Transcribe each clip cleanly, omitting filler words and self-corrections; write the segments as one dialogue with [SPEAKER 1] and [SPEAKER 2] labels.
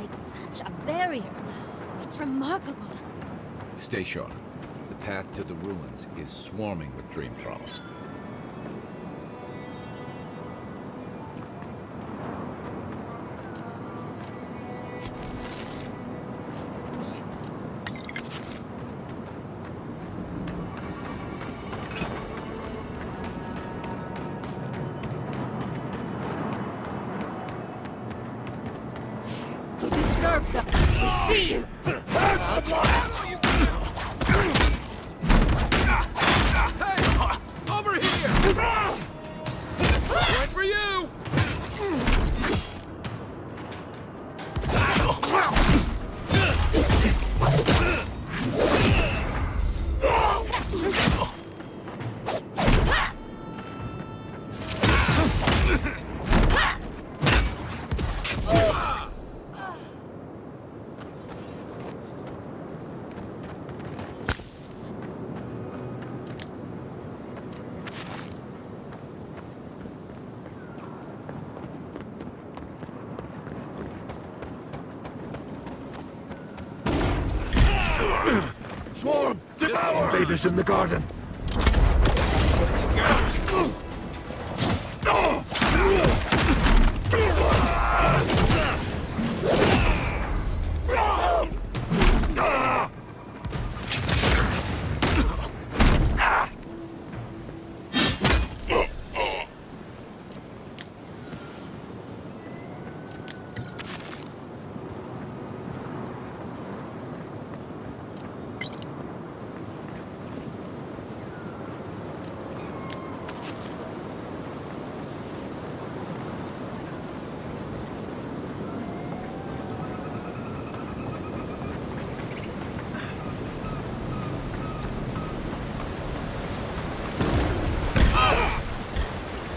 [SPEAKER 1] makes such a barrier. It's remarkable.
[SPEAKER 2] Stay sharp. The path to the ruins is swarming with dream thralls.
[SPEAKER 1] Who disturbs us? We see you!
[SPEAKER 3] Over here! Right for you!
[SPEAKER 4] Swarm! Devour! Invaders in the garden!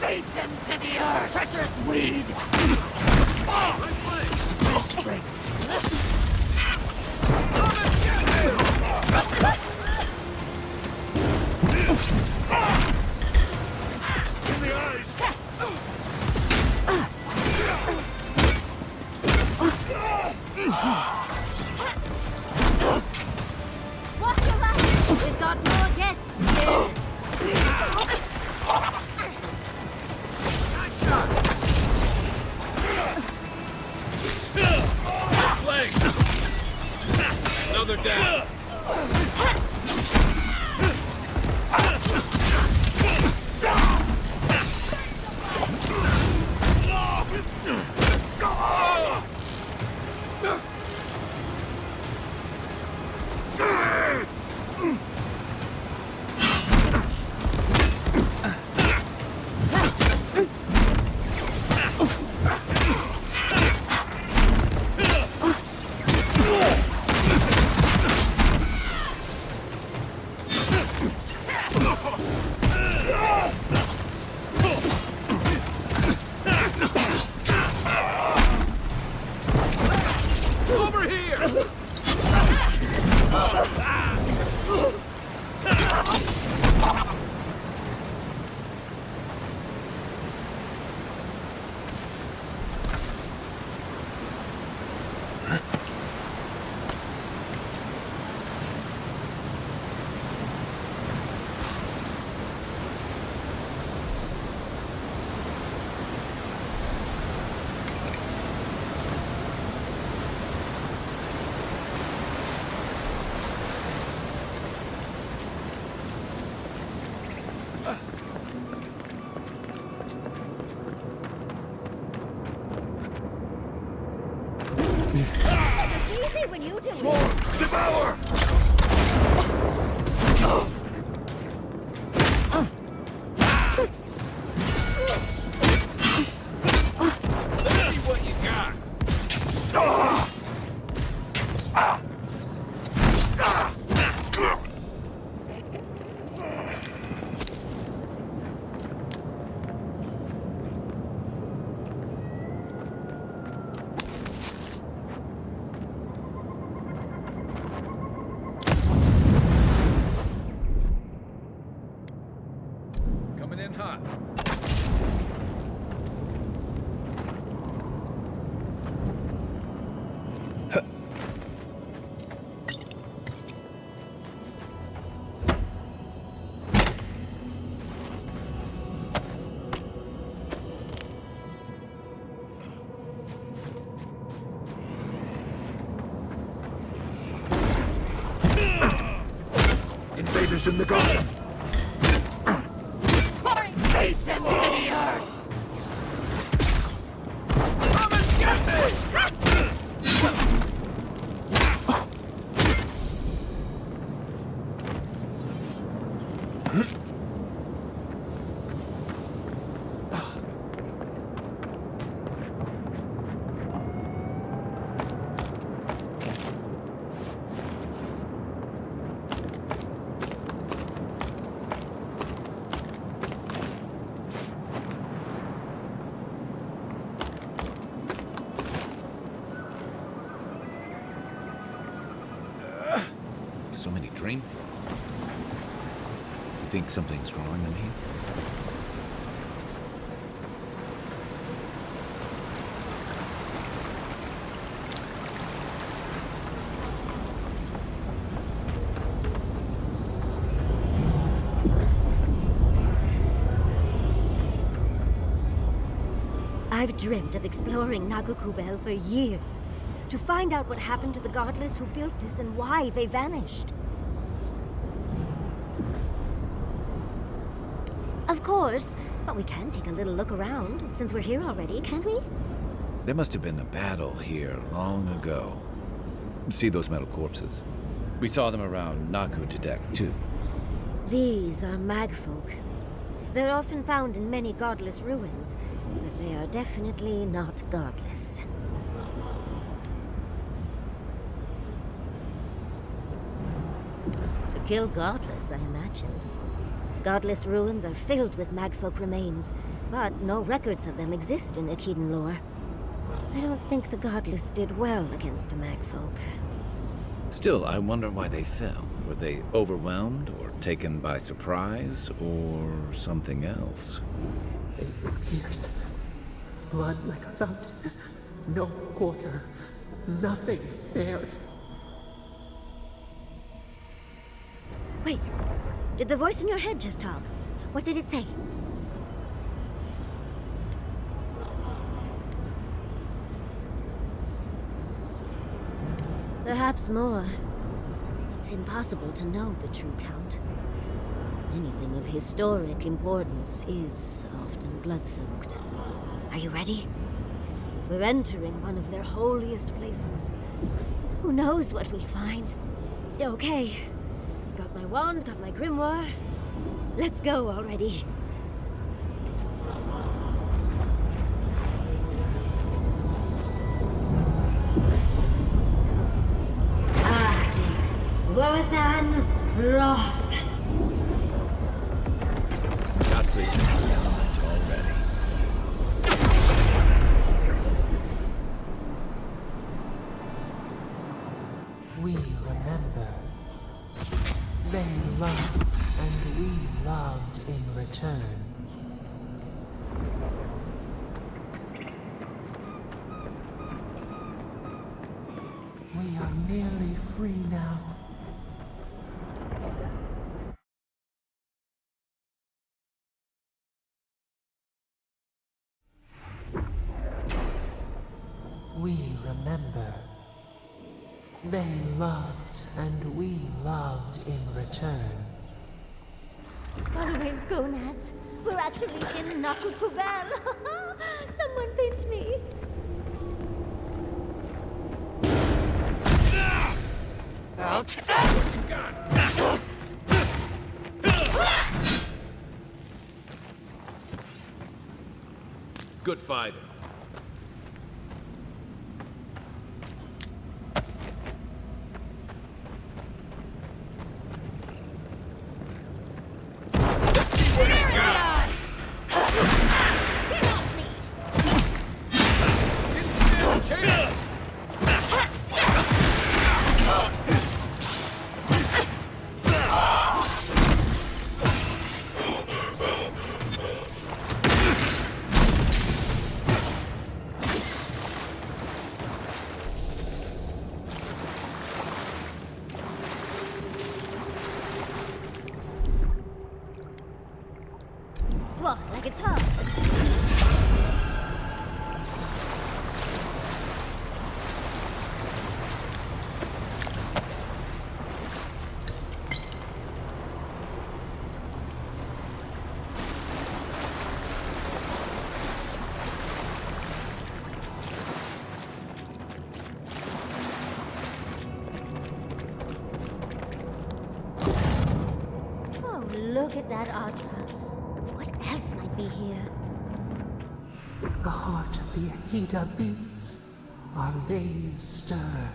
[SPEAKER 1] Feed them to the earth! Treacherous weed!
[SPEAKER 4] In the eyes!
[SPEAKER 1] Watch your back! We've got more guests here!
[SPEAKER 3] Another down. Over here!
[SPEAKER 1] It's easy when you do it!
[SPEAKER 4] Swarm! Devour!
[SPEAKER 3] See what you got. Coming in hot.
[SPEAKER 4] Invaders in the garden!
[SPEAKER 1] Pouring face into the earth!
[SPEAKER 3] Come and get me!
[SPEAKER 2] So many drain flaws. You think something's drawing them here?
[SPEAKER 1] I've dreamt of exploring Nagukubel for years, to find out what happened to the godless who built this and why they vanished. Of course, but we can take a little look around, since we're here already, can't we?
[SPEAKER 2] There must have been a battle here long ago. See those metal corpses? We saw them around Naku Tedek, too.
[SPEAKER 1] These are magfolk. They're often found in many godless ruins, but they are definitely not godless. To kill godless, I imagine. Godless ruins are filled with magfolk remains, but no records of them exist in Akhidan lore. I don't think the godless did well against the magfolk.
[SPEAKER 2] Still, I wonder why they fell. Were they overwhelmed, or taken by surprise, or something else?
[SPEAKER 5] They pierce. Blood like a fountain. No quarter. Nothing spared.
[SPEAKER 1] Wait, did the voice in your head just talk? What did it say? Perhaps more. It's impossible to know the true count. Anything of historic importance is often blood-soaked. Are you ready? We're entering one of their holiest places. Who knows what we'll find? Okay. Got my wand, got my grimoire. Let's go already. Worthan Roth.
[SPEAKER 2] That's the element already.
[SPEAKER 5] We remember. They loved, and we loved in return. We are nearly free now. We remember. They loved, and we loved in return.
[SPEAKER 1] Following's gonads. We're actually in Nakukubel. Someone pinch me.
[SPEAKER 3] I'll take what you got. Good fighter.
[SPEAKER 1] What, like it's hard? Look at that Audra. What else might be here?
[SPEAKER 5] The heart of the Akita beats. Our veins stir.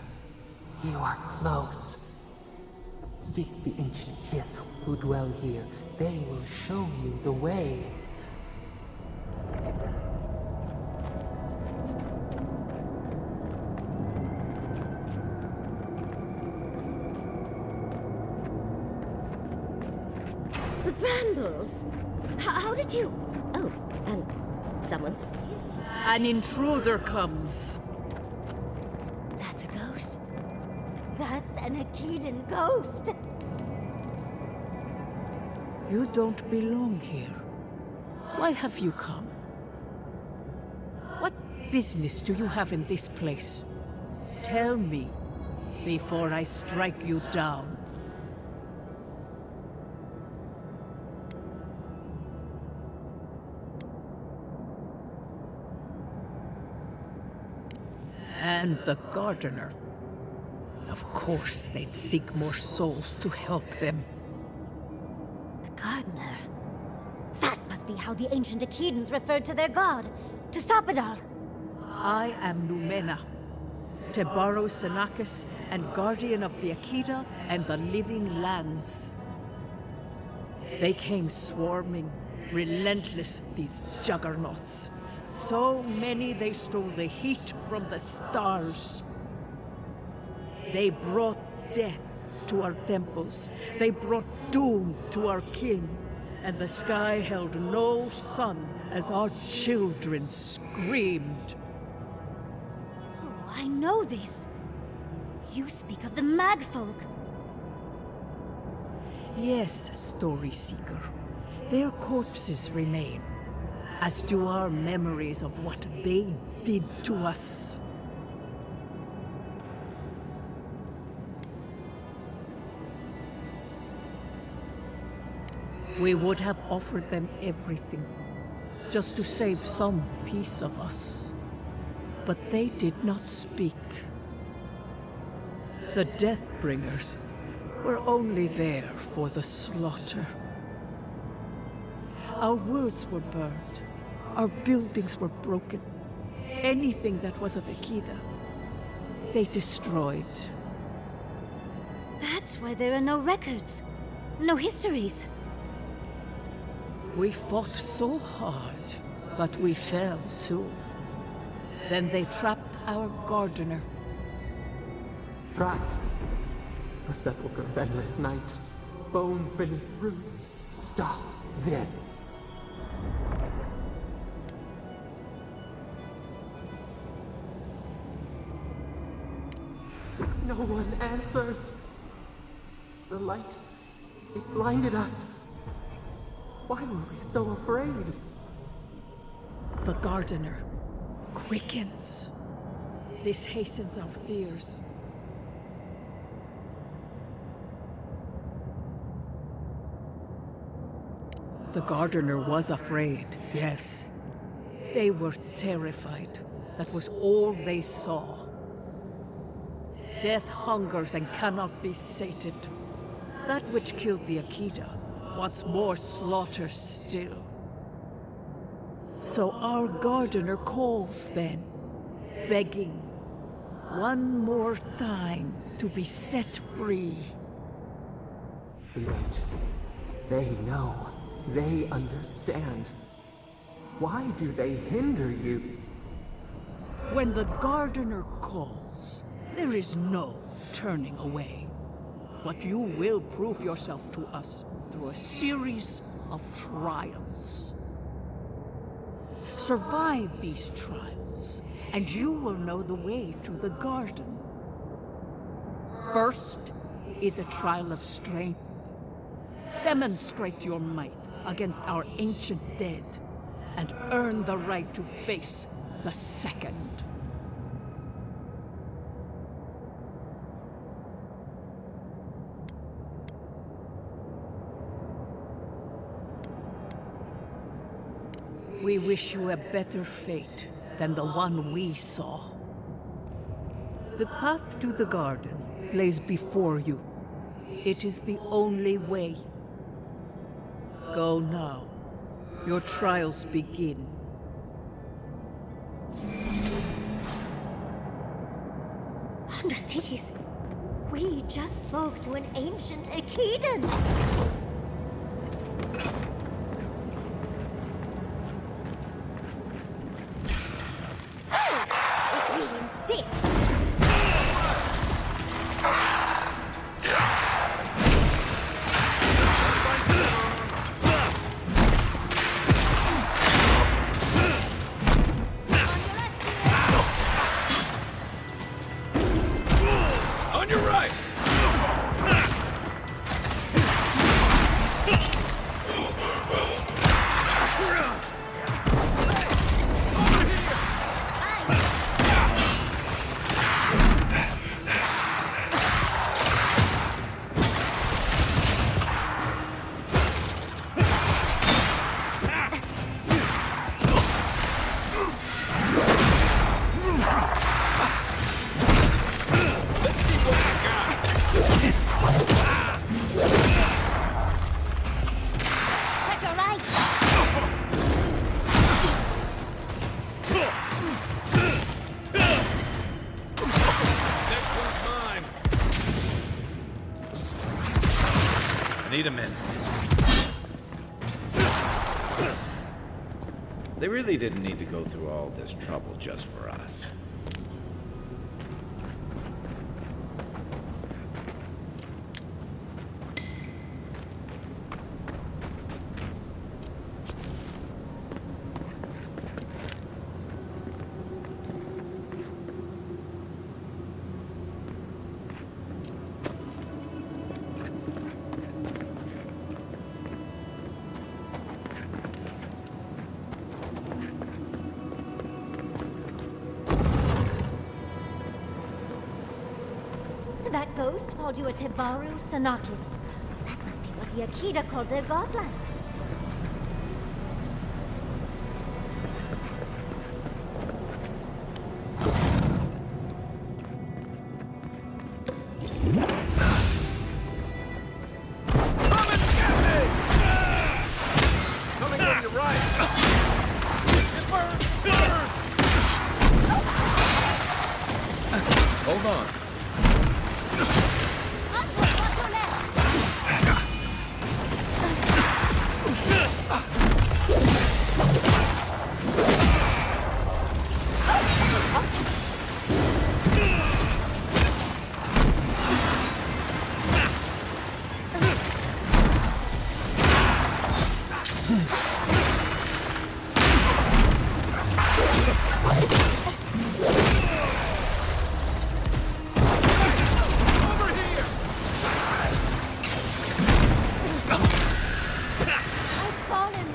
[SPEAKER 5] You are close. Seek the ancient kith who dwell here. They will show you the way.
[SPEAKER 1] The brambles! How did you... Oh, and someone's...
[SPEAKER 6] An intruder comes.
[SPEAKER 1] That's a ghost. That's an Akitan ghost!
[SPEAKER 6] You don't belong here. Why have you come? What business do you have in this place? Tell me, before I strike you down. And the gardener. Of course they'd seek more souls to help them.
[SPEAKER 1] The gardener. That must be how the ancient Akitans referred to their god. To stop it all.
[SPEAKER 6] I am Numena, Tebaro Senakis, and guardian of the Akita and the living lands. They came swarming, relentless, these juggernauts. So many they stole the heat from the stars. They brought death to our temples. They brought doom to our kin. And the sky held no sun as our children screamed.
[SPEAKER 1] Oh, I know this. You speak of the Magfolk.
[SPEAKER 6] Yes, Story Seeker. Their corpses remain, as do our memories of what they did to us. We would have offered them everything, just to save some piece of us. But they did not speak. The Deathbringers were only there for the slaughter. Our words were burned. Our buildings were broken. Anything that was of Akita, they destroyed.
[SPEAKER 1] That's why there are no records. No histories.
[SPEAKER 6] We fought so hard, but we fell too. Then they trapped our gardener.
[SPEAKER 5] Trapped. A sepulchre of endless night. Bones beneath roots. Stop this. No one answers. The light, it blinded us. Why were we so afraid?
[SPEAKER 6] The gardener quickens. This hastens our fears. The gardener was afraid, yes. They were terrified. That was all they saw. Death hungers and cannot be sated. That which killed the Akita wants more slaughter still. So our gardener calls then, begging one more time to be set free.
[SPEAKER 5] Wait. They know. They understand. Why do they hinder you?
[SPEAKER 6] When the gardener calls, there is no turning away. But you will prove yourself to us through a series of trials. Survive these trials, and you will know the way to the garden. First is a trial of strength. Demonstrate your might against our ancient dead, and earn the right to face the second. We wish you a better fate than the one we saw. The path to the garden lays before you. It is the only way. Go now. Your trials begin.
[SPEAKER 1] Understudies, we just spoke to an ancient Akedan. If you insist.
[SPEAKER 3] On your right!
[SPEAKER 1] Check your right.
[SPEAKER 3] Next one's mine.
[SPEAKER 2] Need a minute. They really didn't need to go through all this trouble just for us.
[SPEAKER 1] That ghost called you a Tebaru Sanakis. That must be what the Akita called their godlings.
[SPEAKER 3] Coming from your right! It burns! Burns!
[SPEAKER 2] Hold on.
[SPEAKER 1] Watch your left!
[SPEAKER 3] Over here!
[SPEAKER 1] I've fallen.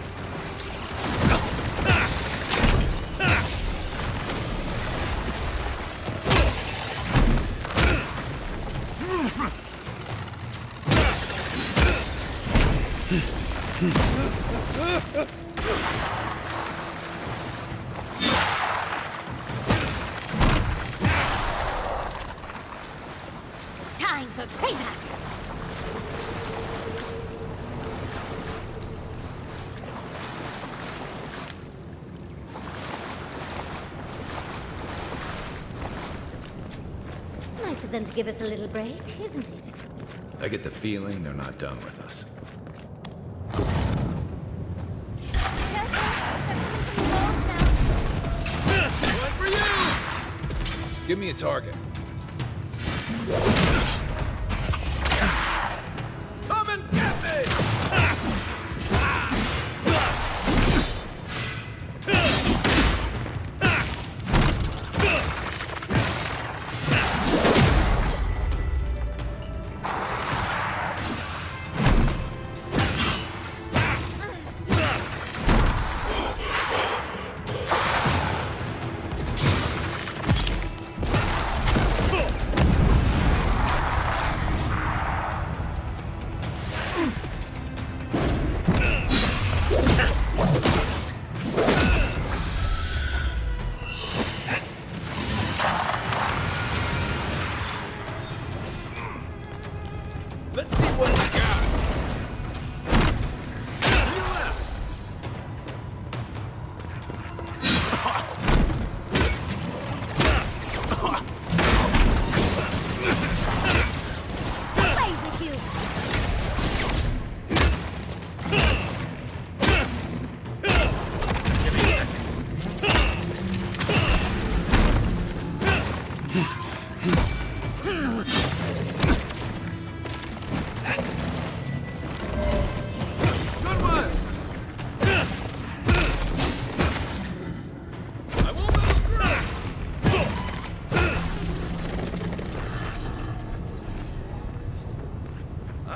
[SPEAKER 1] Time for payback. Nice of them to give us a little break, isn't it?
[SPEAKER 2] I get the feeling they're not done with us.
[SPEAKER 3] One for you!
[SPEAKER 2] Give me a target.
[SPEAKER 3] Come and get me!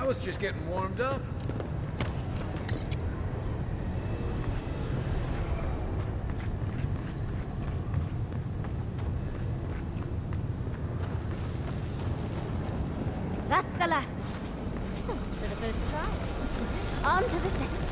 [SPEAKER 2] was just getting warmed up.
[SPEAKER 1] That's the last of it. So much for the first try. On to the second.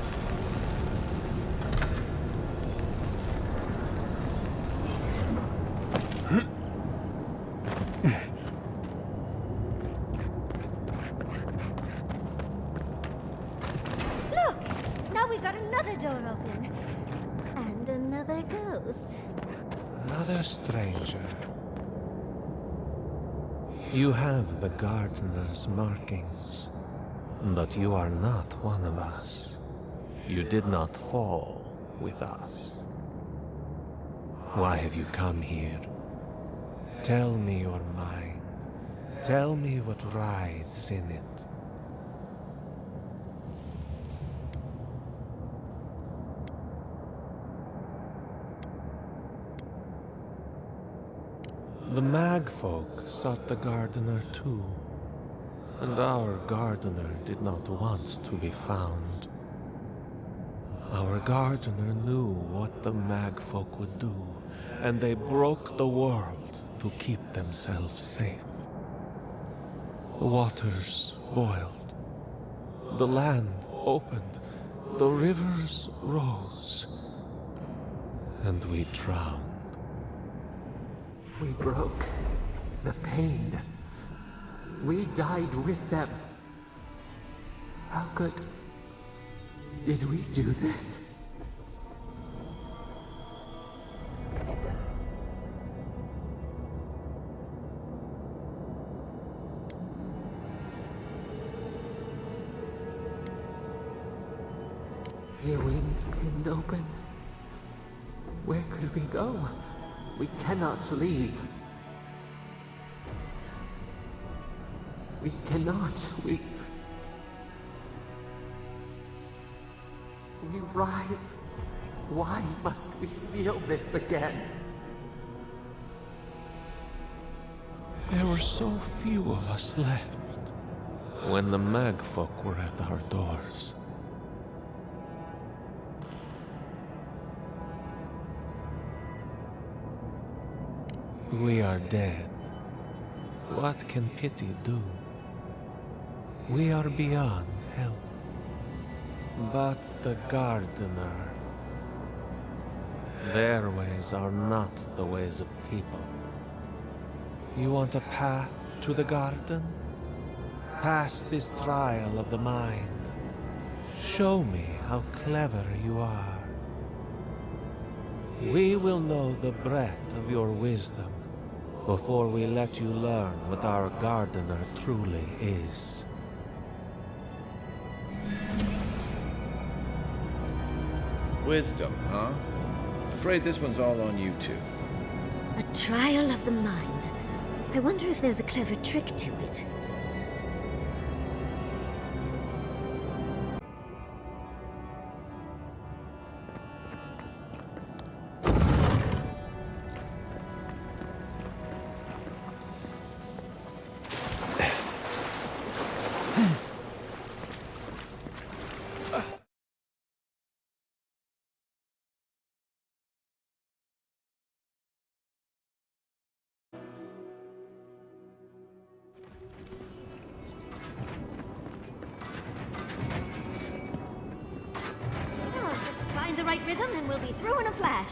[SPEAKER 1] Look! Now we've got another door open. And another ghost.
[SPEAKER 5] Another stranger. You have the gardener's markings, but you are not one of us. You did not fall with us. Why have you come here? Tell me your mind. Tell me what rides in it. The Magfolk sought the gardener too, and our gardener did not want to be found. Our gardener knew what the Magfolk would do, and they broke the world to keep themselves safe. The waters boiled, the land opened, the rivers rose, and we drowned. We broke the pain. We died with them. How did we do this? Your wings pinned open. Where could we go? We cannot leave. We cannot. We writhe. Why must we feel this again? There were so few of us left when the Magfolk were at our doors. We are dead. What can pity do? We are beyond help. But the gardener, their ways are not the ways of people. You want a path to the garden? Pass this trial of the mind. Show me how clever you are. We will know the breadth of your wisdom before we let you learn what our gardener truly is.
[SPEAKER 2] Wisdom, huh? Afraid this one's all on you two.
[SPEAKER 1] A trial of the mind. I wonder if there's a clever trick to it. Find the right rhythm and we'll be through in a flash.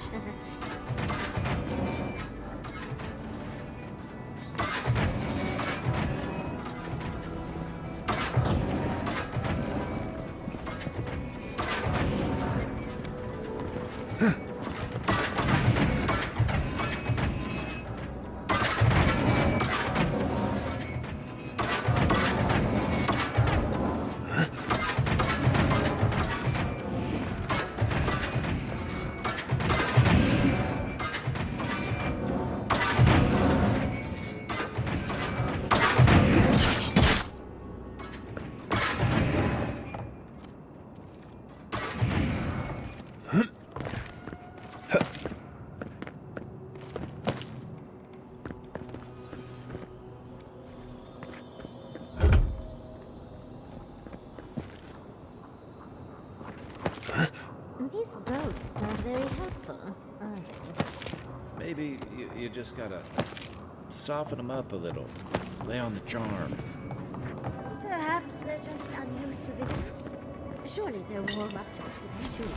[SPEAKER 1] These ghosts aren't very helpful, are they?
[SPEAKER 2] Maybe you just gotta soften them up a little. Lay on the charm.
[SPEAKER 1] Perhaps they're just unused to visitors. Surely they'll warm up to us eventually.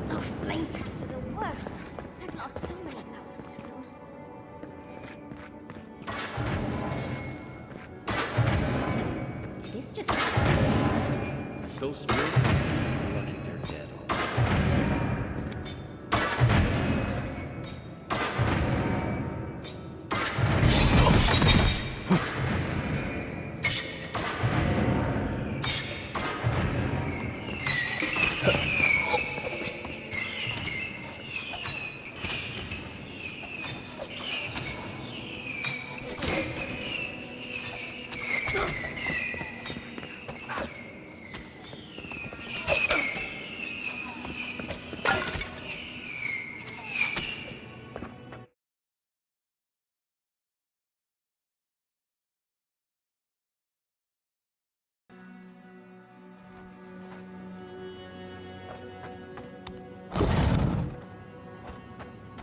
[SPEAKER 1] Oh, flame traps are the worst. I've lost so many houses to them. This just
[SPEAKER 2] Those spirits, you're lucky they're dead already.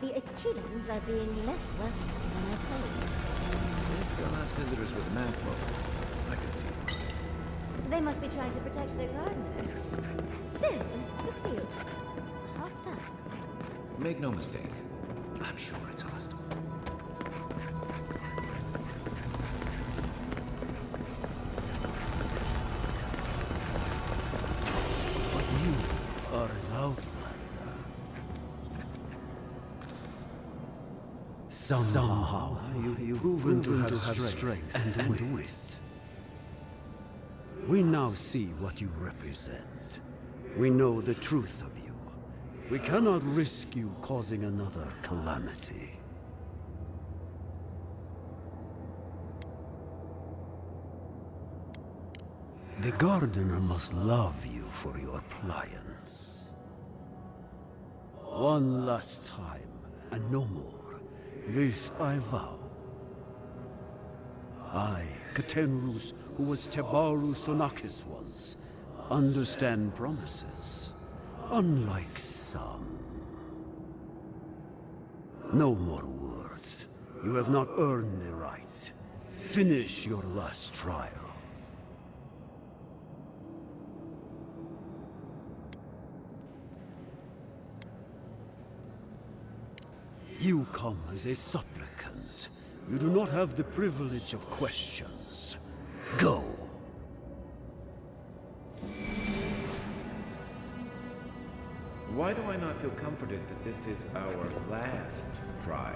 [SPEAKER 1] The Echidans are being less welcome than I hoped.
[SPEAKER 2] If your last visitors were the macro, I can see why.
[SPEAKER 1] They must be trying to protect their gardener. Still, this feels hostile.
[SPEAKER 2] Make no mistake, I'm sure it's hostile.
[SPEAKER 7] But you are an outlander. Somehow you've proven to have strength and wit. We now see what you represent. We know the truth of you. We cannot risk you causing another calamity. The gardener must love you for your pliance. One last time, and no more. This I vow. I, Katenrus, who was Tebaru Sonakis once, understand promises, unlike some. No more words. You have not earned the right. Finish your last trial. You come as a supplicant. You do not have the privilege of questions. Go.
[SPEAKER 2] Why do I not feel comforted that this is our last trial?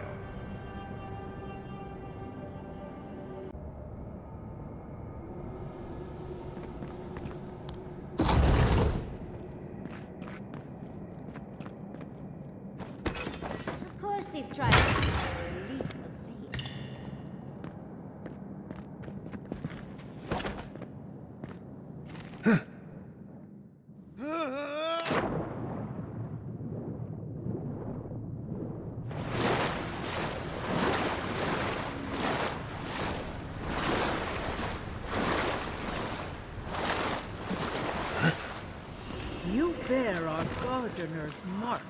[SPEAKER 1] Of course, these trials are a leap of faith.
[SPEAKER 6] You bear our gardener's mark.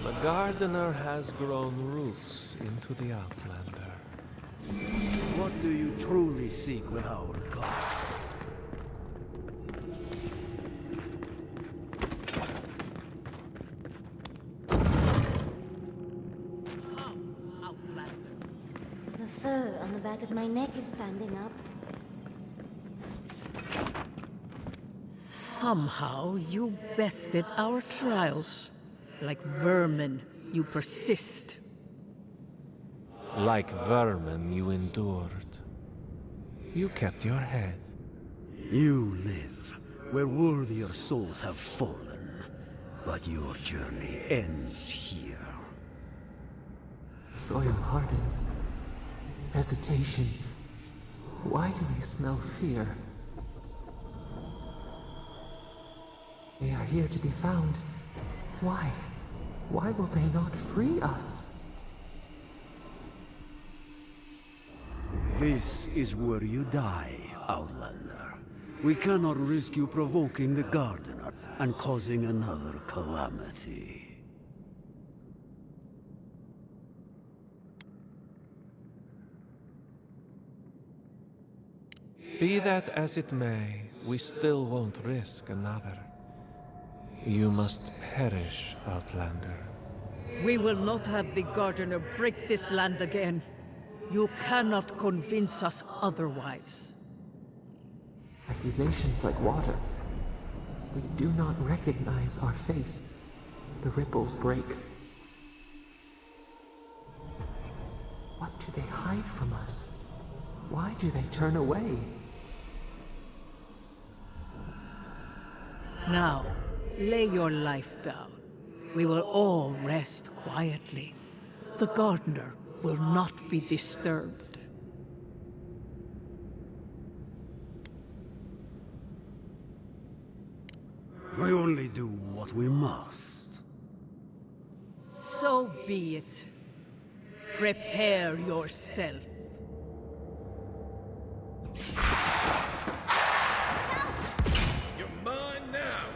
[SPEAKER 3] The gardener has grown roots into the Outlander.
[SPEAKER 7] What do you truly seek with our God?
[SPEAKER 1] fur on the back of my neck is standing up.
[SPEAKER 6] Somehow you bested our trials. Like vermin, you persist.
[SPEAKER 3] Like vermin, you endured. You kept your head.
[SPEAKER 7] You live where worthier souls have fallen, but your journey ends here.
[SPEAKER 5] Soil hardens. Hesitation. Why do they smell fear? They are here to be found. Why? Why will they not free us?
[SPEAKER 7] This is where you die, Outlander. We cannot risk you provoking the Gardener and causing another calamity.
[SPEAKER 3] Be that as it may, we still won't risk another. You must perish, Outlander.
[SPEAKER 6] We will not have the Gardener break this land again. You cannot convince us otherwise.
[SPEAKER 5] Accusations like water. We do not recognize our face. The ripples break. What do they hide from us? Why do they turn away?
[SPEAKER 6] Now, lay your life down. We will all rest quietly. The Gardener will not be disturbed.
[SPEAKER 7] We only do what we must.
[SPEAKER 6] So be it. Prepare yourself.
[SPEAKER 2] You're mine now!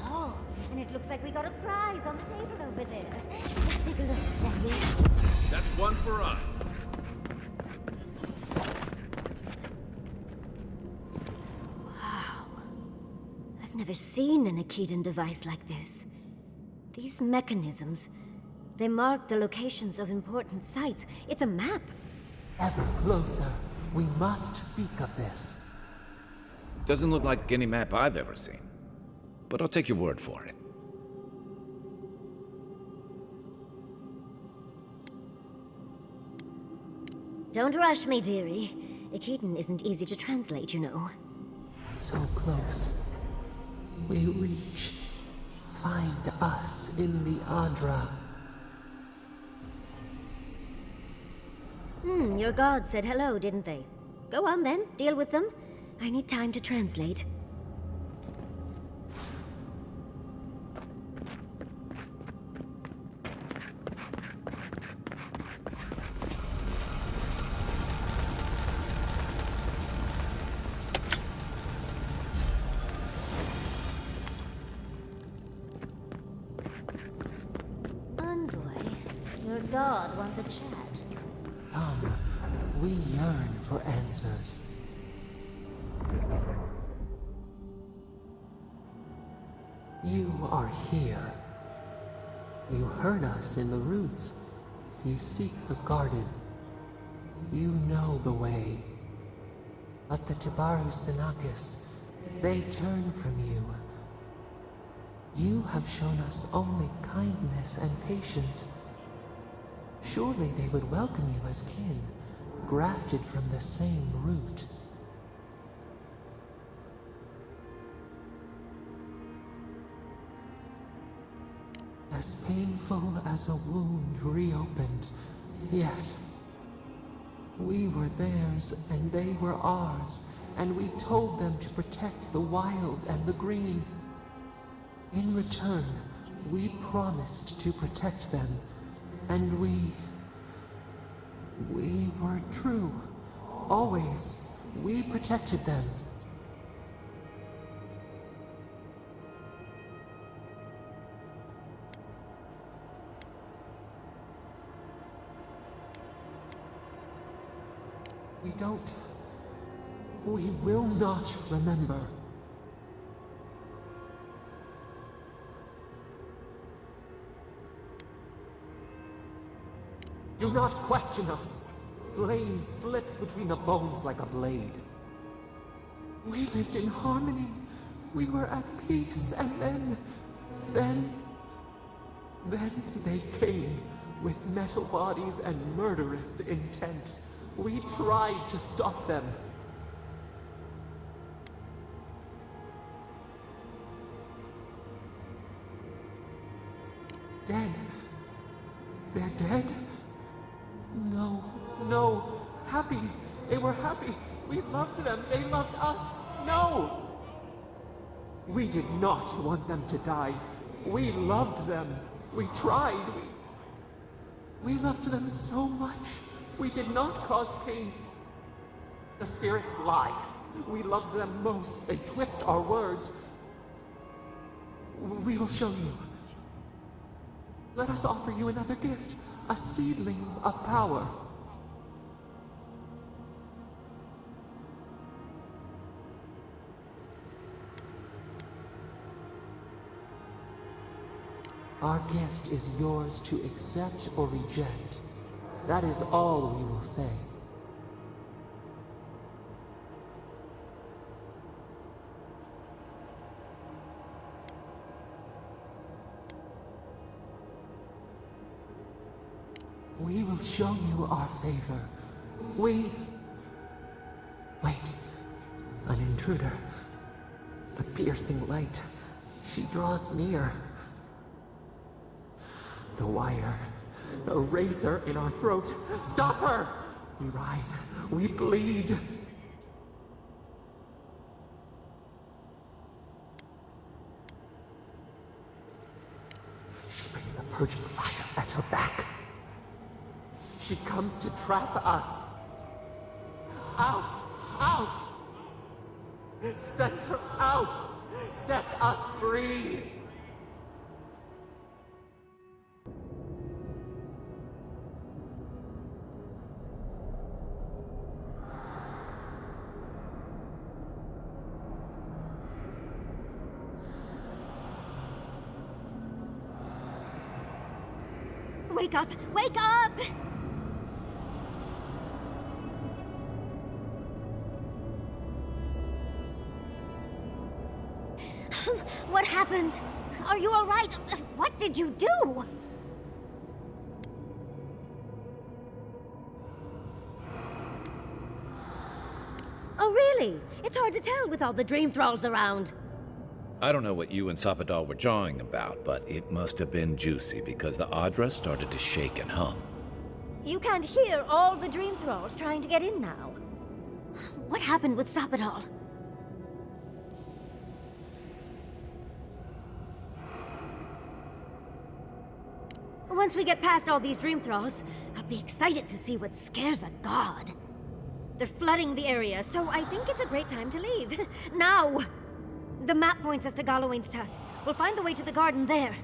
[SPEAKER 1] Oh, and it looks like we got a prize on the table over there. Let's take a look, shall we?
[SPEAKER 2] That's one for us.
[SPEAKER 1] Wow. I've never seen an Akedan device like this. These mechanisms, they mark the locations of important sites. It's a map.
[SPEAKER 5] Ever closer. We must speak of this.
[SPEAKER 2] Doesn't look like any map I've ever seen. But I'll take your word for it.
[SPEAKER 1] Don't rush me, dearie. Akedan isn't easy to translate, you know.
[SPEAKER 5] So close. We reach. Find us in the Adra.
[SPEAKER 1] Your gods said hello, didn't they? Go on then, deal with them. I need time to translate. Envoy, your god wants a chat.
[SPEAKER 5] Come, we yearn for answers. You are here. You heard us in the roots. You seek the garden. You know the way. But the Tibaru Sinakis, they turn from you. You have shown us only kindness and patience. Surely they would welcome you as kin, grafted from the same root. As painful as a wound reopened, yes. We were theirs and they were ours, and we told them to protect the wild and the green. In return, we promised to protect them, and we were true. Always. We protected them. We will not remember. Do not question us. Blame slips between the bones like a blade. We lived in harmony. We were at peace, and then they came with metal bodies and murderous intent. We tried to stop them. Dead. They're dead? No. Happy. They were happy. We loved them. They loved us. No! We did not want them to die. We loved them. We tried. We loved them so much. We did not cause pain. The spirits lie. We love them most. They twist our words. We will show you. Let us offer you another gift. A seedling of power. Our gift is yours to accept or reject. That is all we will say. We will show you our favor. Wait. An intruder. The piercing light. She draws near. The wire. A razor in our throat. Stop her! We writhe. We bleed. She brings the purging fire at her back. She comes to trap us. Out! Out! Send her out! Set us free!
[SPEAKER 1] Wake up! Wake up! What happened? Are you all right? What did you do? Oh, really? It's hard to tell with all the dream thralls around.
[SPEAKER 2] I don't know what you and Sapadal were jawing about, but it must have been juicy because the Adra started to shake and hum.
[SPEAKER 1] You can't hear all the dream thralls trying to get in now. What happened with Sapadal? Once we get past all these dream thralls, I'll be excited to see what scares a god. They're flooding the area, so I think it's a great time to leave. Now! The map points us to Gallowayne's tusks. We'll find the way to the garden there.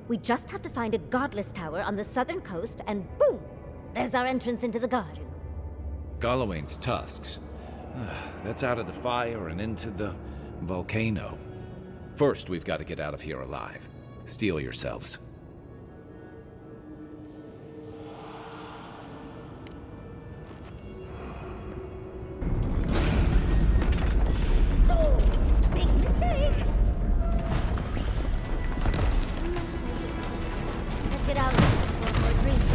[SPEAKER 1] We just have to find a godless tower on the southern coast, and boom! There's our entrance into the garden.
[SPEAKER 2] Gallowayne's tusks. That's out of the fire and into the volcano. First, we've got to get out of here alive. Steel yourselves.
[SPEAKER 1] Big mistake! Let's get out before more dreams.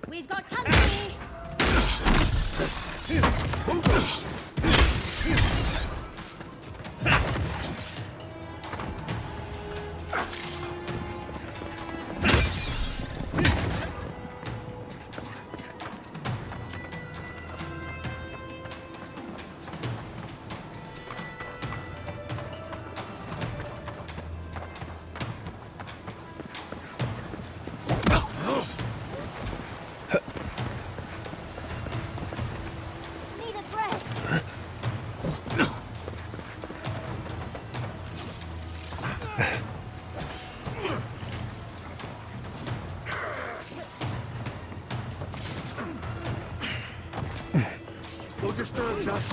[SPEAKER 1] We've got company! Need a break!
[SPEAKER 4] Who disturbs us?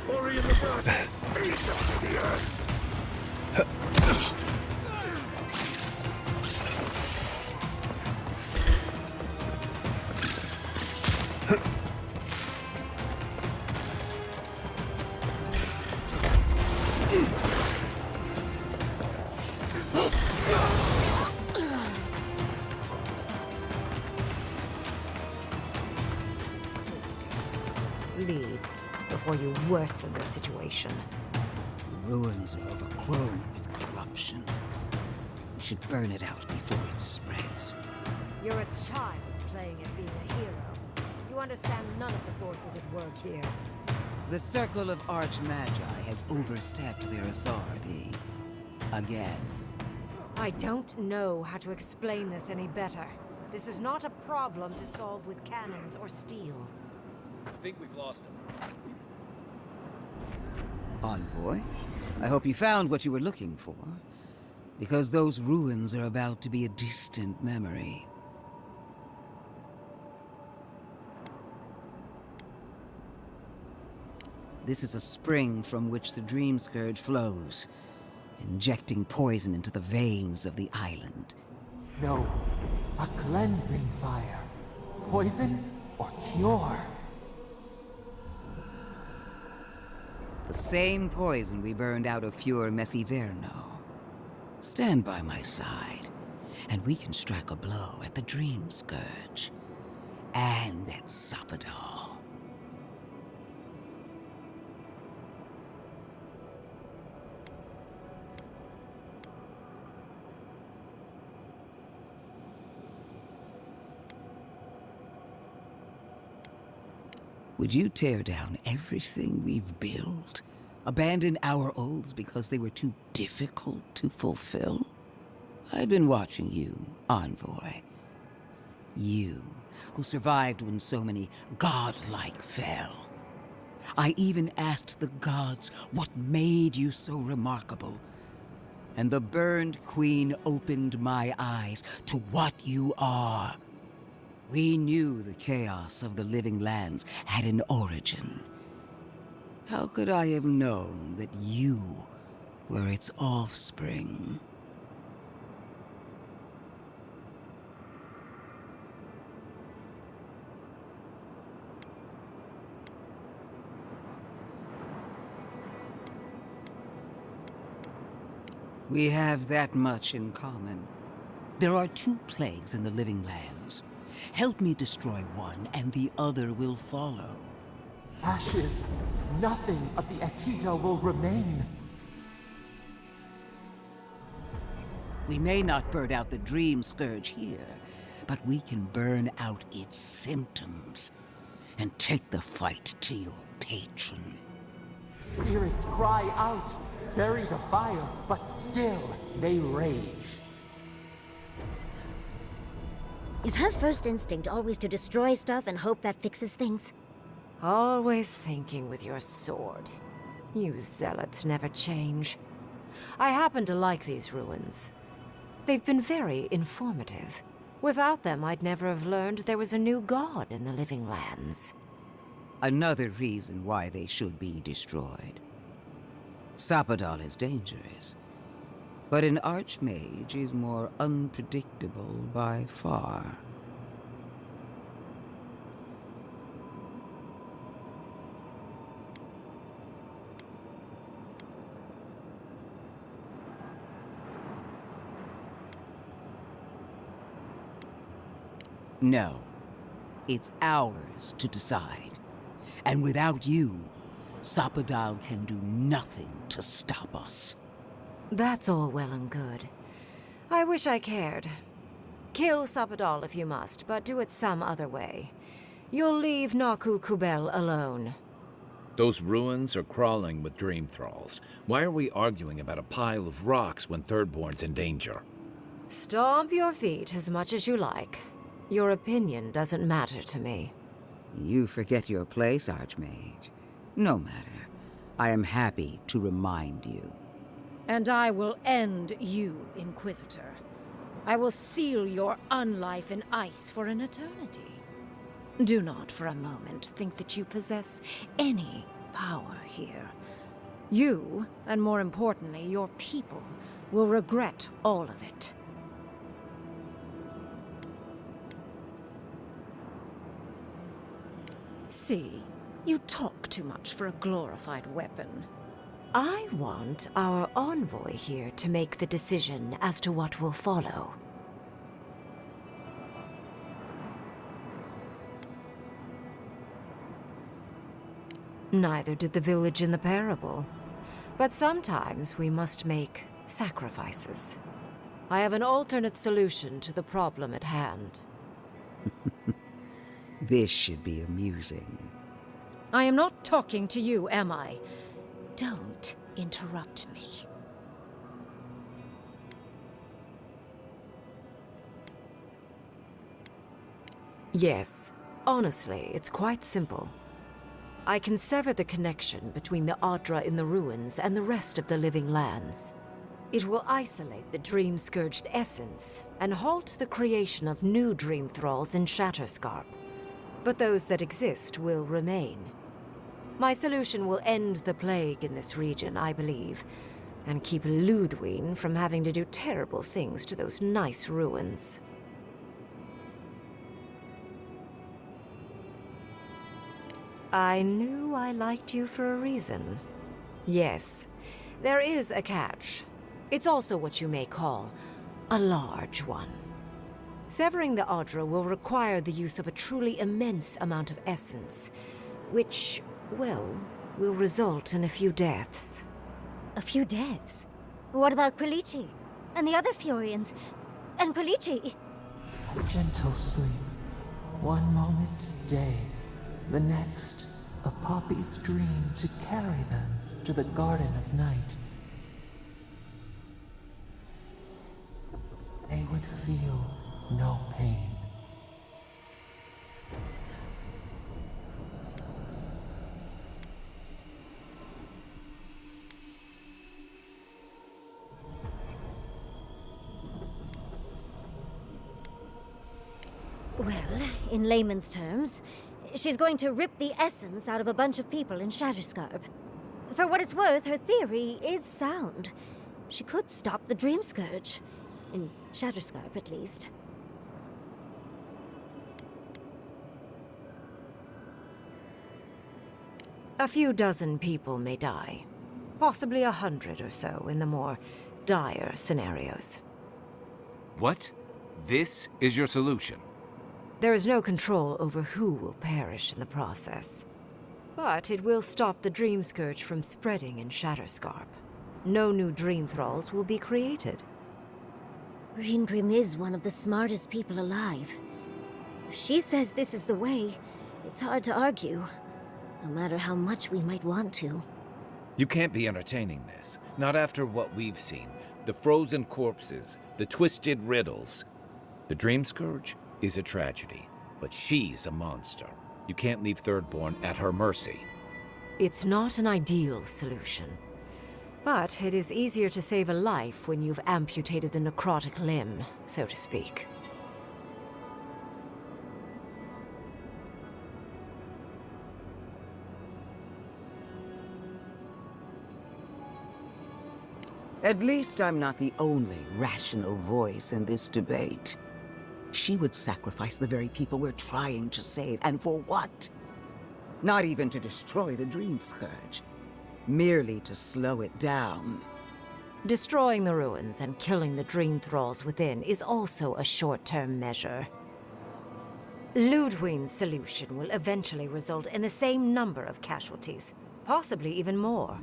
[SPEAKER 4] Bury in the brush. Eat them to the earth.
[SPEAKER 8] Leave before you worsen the situation.
[SPEAKER 9] The ruins are overgrown with corruption. We should burn it out before it spreads.
[SPEAKER 8] You're a child playing at being a hero. You understand none of the forces at work here.
[SPEAKER 9] The Circle of Archmagi has overstepped their authority. Again.
[SPEAKER 8] I don't know how to explain this any better. This is not a problem to solve with cannons or steel.
[SPEAKER 10] I think we've lost him.
[SPEAKER 9] Envoy, I hope you found what you were looking for. Because those ruins are about to be a distant memory. This is a spring from which the Dream Scourge flows, injecting poison into the veins of the island.
[SPEAKER 5] No, a cleansing fire. Poison or cure?
[SPEAKER 9] The same poison we burned out of Fior Messiverno. Stand by my side, and we can strike a blow at the Dream Scourge. And at Sapadal. Would you tear down everything we've built? Abandon our oaths because they were too difficult to fulfill? I've been watching you, Envoy. You, who survived when so many godlike fell. I even asked the gods what made you so remarkable. And the burned queen opened my eyes to what you are. We knew the chaos of the living lands had an origin. How could I have known that you were its offspring? We have that much in common. There are 2 plagues in the living lands. Help me destroy one, and the other will follow.
[SPEAKER 5] Ashes, nothing of the Akita will remain.
[SPEAKER 9] We may not burn out the Dream Scourge here, but we can burn out its symptoms and take the fight to your patron.
[SPEAKER 5] Spirits cry out, bury the fire, but still they rage.
[SPEAKER 1] Is her first instinct always to destroy stuff and hope that fixes things?
[SPEAKER 8] Always thinking with your sword. You zealots never change. I happen to like these ruins. They've been very informative. Without them, I'd never have learned there was a new god in the living lands.
[SPEAKER 9] Another reason why they should be destroyed. Sapadal is dangerous, but an archmage is more unpredictable by far. No, it's ours to decide. And without you, Sapadal can do nothing to stop us.
[SPEAKER 8] That's all well and good. I wish I cared. Kill Sapadal if you must, but do it some other way. You'll leave Naku Kubel alone.
[SPEAKER 2] Those ruins are crawling with dream thralls. Why are we arguing about a pile of rocks when Thirdborn's in danger?
[SPEAKER 8] Stomp your feet as much as you like. Your opinion doesn't matter to me.
[SPEAKER 9] You forget your place, Archmage. No matter. I am happy to remind you.
[SPEAKER 6] And I will end you, Inquisitor. I will seal your unlife in ice for an eternity. Do not for a moment think that you possess any power here. You, and more importantly, your people, will regret all of it. See, you talk too much for a glorified weapon.
[SPEAKER 8] I want our envoy here to make the decision as to what will follow. Neither did the village in the parable. But sometimes we must make sacrifices. I have an alternate solution to the problem at hand.
[SPEAKER 9] This should be amusing.
[SPEAKER 6] I am not talking to you, am I? Don't interrupt me.
[SPEAKER 8] Yes, honestly, it's quite simple. I can sever the connection between the Adra in the ruins and the rest of the living lands. It will isolate the dream-scourged essence and halt the creation of new dream thralls in Shatterscarp. But those that exist will remain. My solution will end the plague in this region, I believe, and keep Ludwine from having to do terrible things to those nice ruins. I knew I liked you for a reason. Yes, there is a catch. It's also what you may call a large one. Severing the Audra will require the use of a truly immense amount of essence, which, well, will result in a few deaths.
[SPEAKER 1] A few deaths? What about Quilici? And the other Furians? And Quilici?
[SPEAKER 5] Gentle sleep. One moment, day. The next, a poppy's dream to carry them to the Garden of Night. They would feel no pain.
[SPEAKER 1] Well, in layman's terms, she's going to rip the essence out of a bunch of people in Shatterscarp. For what it's worth, her theory is sound. She could stop the Dream Scourge. In Shatterscarp, at least.
[SPEAKER 8] A few dozen people may die. Possibly 100 or so in the more dire scenarios.
[SPEAKER 2] What? This is your solution?
[SPEAKER 8] There is no control over who will perish in the process. But it will stop the Dream Scourge from spreading in Shatterscarp. No new Dream Thralls will be created.
[SPEAKER 1] Reengrim is one of the smartest people alive. If she says this is the way, it's hard to argue. No matter how much we might want to.
[SPEAKER 2] You can't be entertaining this. Not after what we've seen. The frozen corpses, the twisted riddles. The Dream Scourge is a tragedy, but she's a monster. You can't leave Thirdborn at her mercy.
[SPEAKER 8] It's not an ideal solution. But it is easier to save a life when you've amputated the necrotic limb, so to speak.
[SPEAKER 9] At least I'm not the only rational voice in this debate. She would sacrifice the very people we're trying to save, and for what? Not even to destroy the Dream Scourge. Merely to slow it down.
[SPEAKER 8] Destroying the ruins and killing the Dream Thralls within is also a short-term measure. Ludwig's solution will eventually result in the same number of casualties, possibly even more.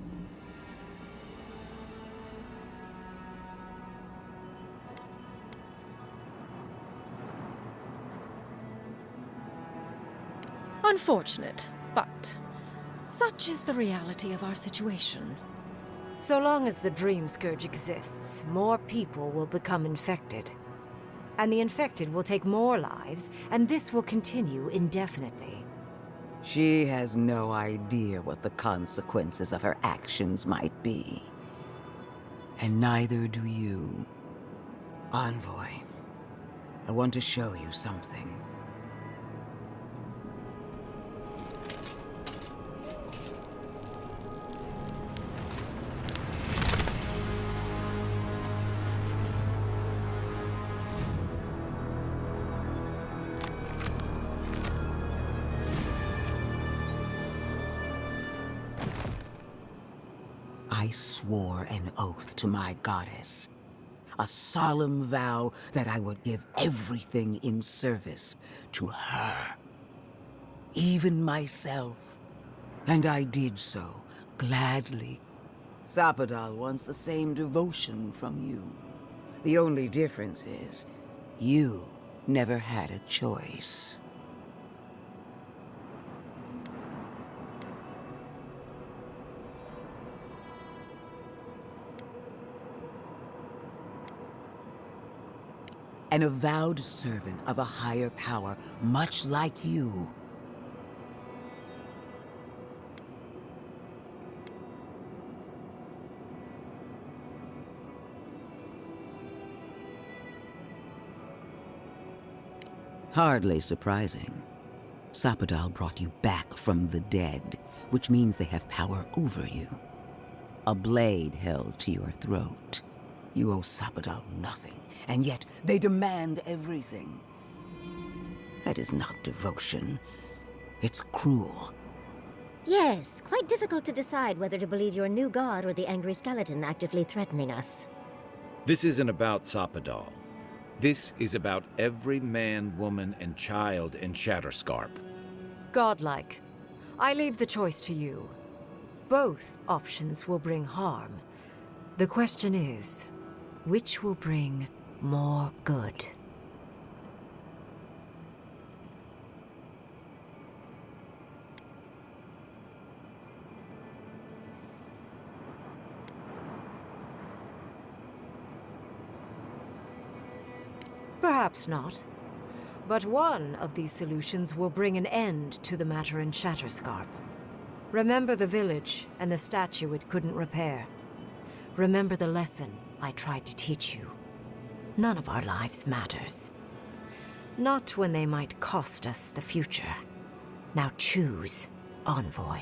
[SPEAKER 6] Unfortunate, but such is the reality of our situation.
[SPEAKER 8] So long as the Dream Scourge exists, more people will become infected. And the infected will take more lives, and this will continue indefinitely.
[SPEAKER 9] She has no idea what the consequences of her actions might be. And neither do you. Envoy, I want to show you something. I swore an oath to my goddess. A solemn vow that I would give everything in service to her. Even myself. And I did so, gladly. Sapadal wants the same devotion from you. The only difference is, you never had a choice. An avowed servant of a higher power, much like you. Hardly surprising. Sapadal brought you back from the dead, which means they have power over you. A blade held to your throat. You owe Sapadal nothing. And yet, they demand everything. That is not devotion. It's cruel.
[SPEAKER 1] Yes, quite difficult to decide whether to believe your new god or the angry skeleton actively threatening us.
[SPEAKER 2] This isn't about Sapadal. This is about every man, woman, and child in Shatterscarp.
[SPEAKER 8] Godlike. I leave the choice to you. Both options will bring harm. The question is, which will bring more good? Perhaps not. But one of these solutions will bring an end to the matter in Shatterscarp. Remember the village and the statue it couldn't repair. Remember the lesson I tried to teach you. None of our lives matters. Not when they might cost us the future. Now choose, Envoy.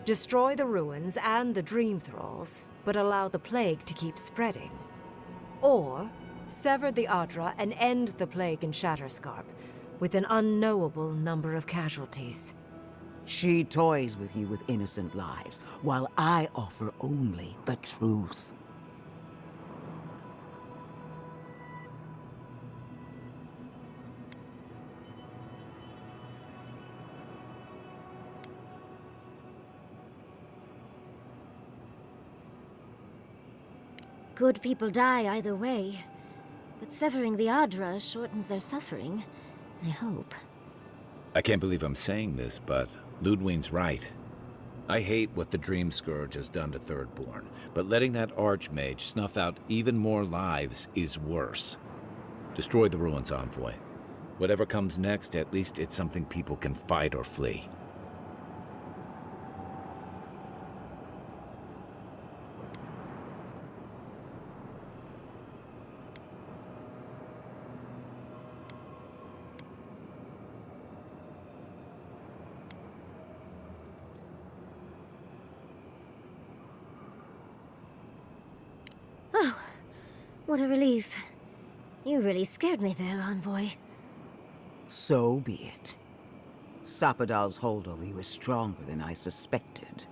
[SPEAKER 8] Destroy the ruins and the Dream Thralls, but allow the plague to keep spreading. Or sever the Adra and end the plague in Shatterscarp, with an unknowable number of casualties.
[SPEAKER 9] She toys with you with innocent lives, while I offer only the truth.
[SPEAKER 1] Good people die either way, but severing the Adra shortens their suffering, I hope.
[SPEAKER 2] I can't believe I'm saying this, but Ludwine's right. I hate what the Dream Scourge has done to Thirdborn, but letting that Archmage snuff out even more lives is worse. Destroy the ruins, Envoy. Whatever comes next, at least it's something people can fight or flee.
[SPEAKER 1] Oh, what a relief. You really scared me there, Envoy.
[SPEAKER 9] So be it. Sapadal's hold over you is stronger than I suspected.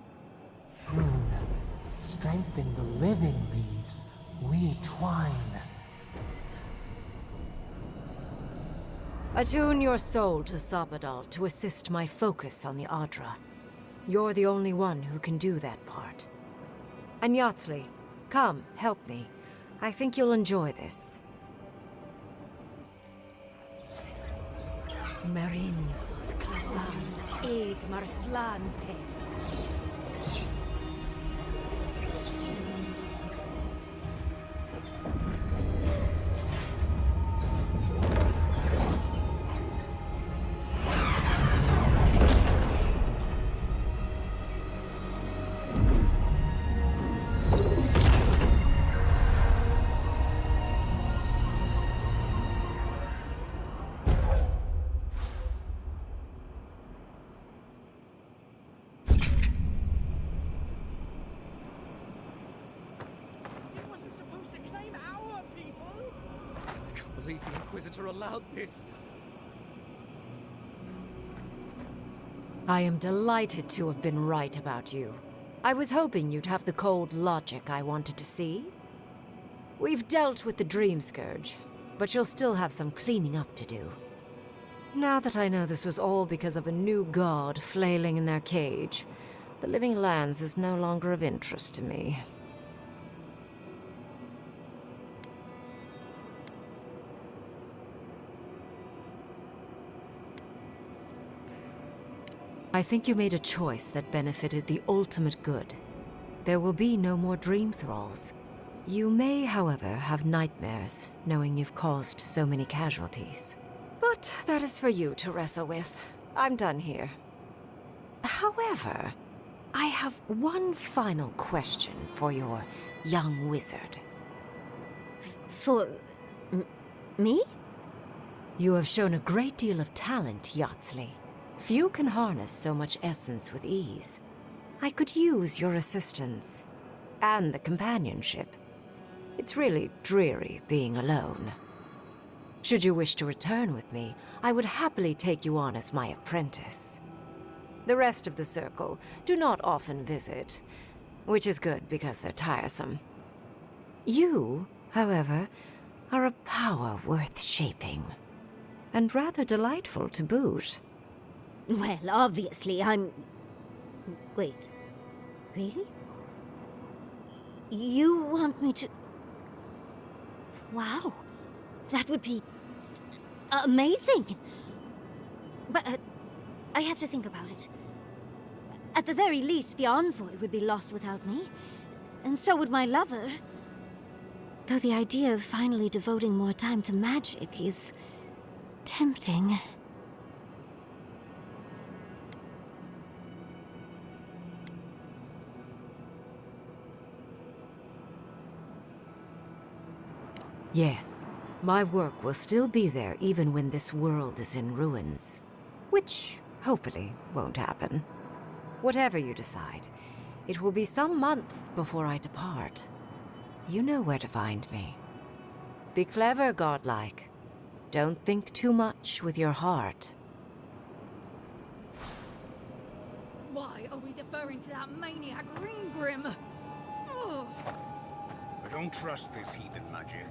[SPEAKER 5] Rune, strengthen the living leaves. We twine.
[SPEAKER 8] Attune your soul to Sapadal to assist my focus on the Adra. You're the only one who can do that part. And Yatsley, come, help me. I think you'll enjoy this. Marinsos clavan ed marslante.
[SPEAKER 10] The Inquisitor allowed this.
[SPEAKER 8] I am delighted to have been right about you. I was hoping you'd have the cold logic I wanted to see. We've dealt with the Dream Scourge, but you'll still have some cleaning up to do. Now that I know this was all because of a new god flailing in their cage, the Living Lands is no longer of interest to me. I think you made a choice that benefited the ultimate good. There will be no more Dream Thralls. You may, however, have nightmares, knowing you've caused so many casualties. But that is for you to wrestle with. I'm done here. However, I have one final question for your young wizard.
[SPEAKER 1] For... me?
[SPEAKER 8] You have shown a great deal of talent, Yatsley. Few can harness so much essence with ease. I could use your assistance. And the companionship. It's really dreary being alone. Should you wish to return with me, I would happily take you on as my apprentice. The rest of the circle do not often visit, which is good because they're tiresome. You, however, are a power worth shaping, and rather delightful to boot.
[SPEAKER 1] Well, obviously, I'm... Wait. Really? You want me to... Wow. That would be... amazing! But, I have to think about it. At the very least, the envoy would be lost without me. And so would my lover. Though the idea of finally devoting more time to magic is... tempting.
[SPEAKER 8] Yes, my work will still be there even when this world is in ruins. Which, hopefully, won't happen. Whatever you decide, it will be some months before I depart. You know where to find me. Be clever, godlike. Don't think too much with your heart.
[SPEAKER 11] Why are we deferring to that maniac Ringgrim? Ugh.
[SPEAKER 4] I don't trust this heathen magic.